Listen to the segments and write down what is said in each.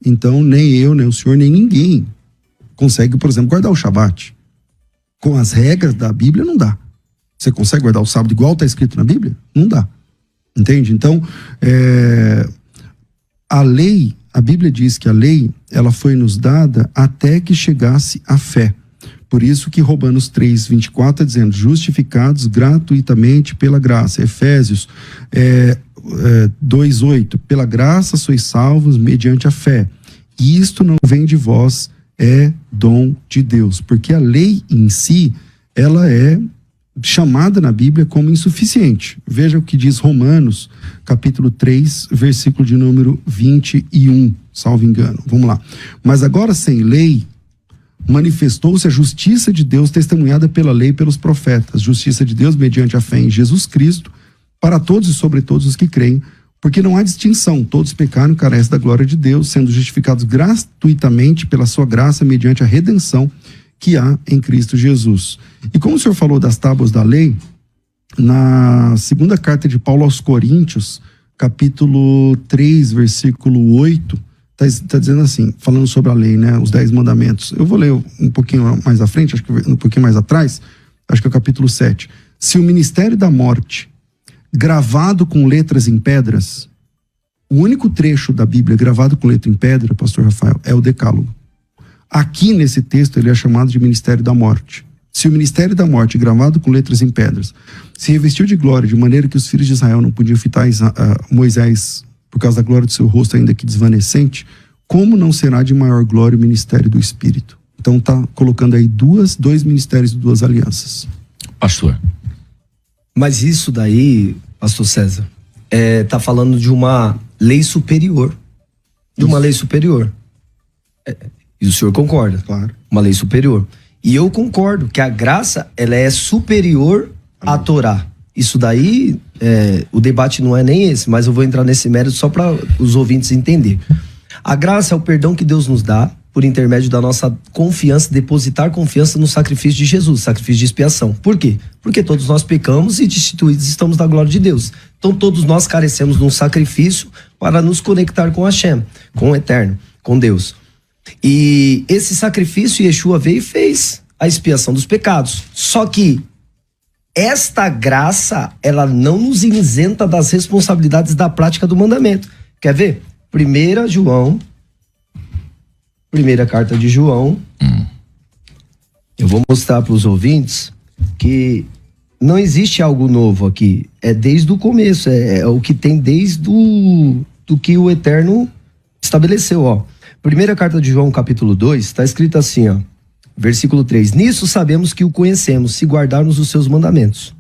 Então, nem eu, nem o senhor, nem ninguém consegue, por exemplo, guardar o Shabat. Com as regras da Bíblia, não dá. Você consegue guardar o sábado igual está escrito na Bíblia? Não dá. Entende? Então, a lei, a Bíblia diz que a lei, ela foi nos dada até que chegasse a fé. Por isso que Romanos 3:24 está dizendo, justificados gratuitamente pela graça. Efésios 2:8, pela graça sois salvos mediante a fé. E isto não vem de vós, é dom de Deus. Porque a lei em si, ela é chamada na Bíblia como insuficiente. Veja o que diz Romanos, capítulo 3, versículo de número 21, salvo engano. Vamos lá. Mas agora sem lei, manifestou-se a justiça de Deus testemunhada pela lei e pelos profetas. Justiça de Deus mediante a fé em Jesus Cristo, para todos e sobre todos os que creem, porque não há distinção. Todos pecaram e carecem da glória de Deus, sendo justificados gratuitamente pela sua graça mediante a redenção que há em Cristo Jesus. E como o senhor falou das tábuas da lei, na segunda carta de Paulo aos Coríntios, capítulo 3, versículo 8, está dizendo assim, falando sobre a lei, né, os 10 mandamentos. Eu vou ler um pouquinho mais à frente, acho que um pouquinho mais atrás, acho que é o capítulo 7. Se o ministério da morte, gravado com letras em pedras, o único trecho da Bíblia gravado com letra em pedra, pastor Rafael, é o Decálogo. Aqui nesse texto ele é chamado de ministério da morte. Se o ministério da morte, gravado com letras em pedras, se revestiu de glória de maneira que os filhos de Israel não podiam fitar Moisés por causa da glória do seu rosto ainda que desvanecente, como não será de maior glória o ministério do Espírito? Então está colocando aí dois ministérios e 2 alianças. Pastor. Mas isso daí, pastor César, tá falando de uma lei superior. De uma lei superior. E o senhor concorda? Claro. Uma lei superior. E eu concordo que a graça, ela é superior à Torá. Isso daí, o debate não é nem esse, mas eu vou entrar nesse mérito só para os ouvintes entenderem. A graça é o perdão que Deus nos dá por intermédio da nossa confiança, depositar confiança no sacrifício de Jesus, sacrifício de expiação. Por quê? Porque todos nós pecamos e destituídos estamos da glória de Deus. Então todos nós carecemos de um sacrifício para nos conectar com Hashem, com o Eterno, com Deus. E esse sacrifício, Yeshua veio e fez a expiação dos pecados. Só que esta graça, ela não nos isenta das responsabilidades da prática do mandamento. Quer ver? Primeira carta de João. Eu vou mostrar para os ouvintes que não existe algo novo aqui. É desde o começo, é o que tem desde do que o Eterno estabeleceu, ó. Primeira carta de João, capítulo 2, está escrito assim, ó, versículo 3. Nisso sabemos que o conhecemos, se guardarmos os seus mandamentos.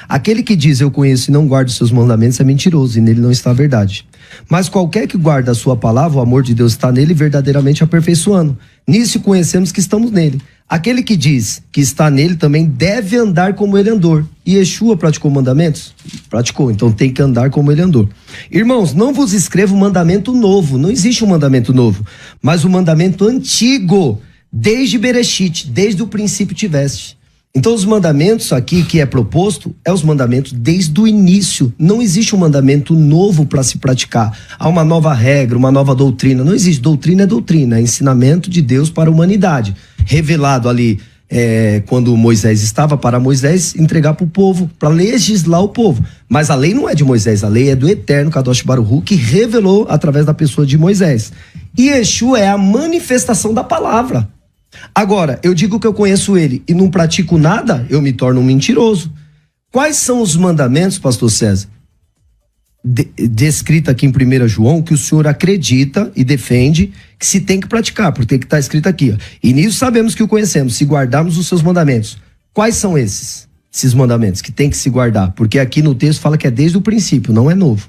Aquele que diz eu conheço e não guarda os seus mandamentos é mentiroso, e nele não está a verdade. Mas qualquer que guarda a sua palavra, o amor de Deus está nele, verdadeiramente aperfeiçoando. Nisso conhecemos que estamos nele. Aquele que diz que está nele também deve andar como ele andou. E Yeshua praticou mandamentos? Praticou, então tem que andar como ele andou. Irmãos, não vos escrevo mandamento novo, não existe um mandamento novo, mas o mandamento antigo, desde Bereshit, desde o princípio tiveste. Então os mandamentos aqui que é proposto, é os mandamentos desde o início. Não existe um mandamento novo para se praticar. Há uma nova regra, uma nova doutrina. Não existe, doutrina é doutrina, é ensinamento de Deus para a humanidade. Revelado ali quando Moisés estava para Moisés entregar para o povo, para legislar o povo. Mas a lei não é de Moisés, a lei é do Eterno, Kadosh Baruch Hu, que revelou através da pessoa de Moisés. E Yeshua é a manifestação da palavra. Agora, eu digo que eu conheço ele e não pratico nada, eu me torno um mentiroso. Quais são os mandamentos, pastor César, descrito aqui em 1 João, que o senhor acredita e defende que se tem que praticar, porque está escrito aqui, ó, e nisso sabemos que o conhecemos, se guardarmos os seus mandamentos. Quais são esses mandamentos que tem que se guardar? Porque aqui no texto fala que é desde o princípio, não é novo.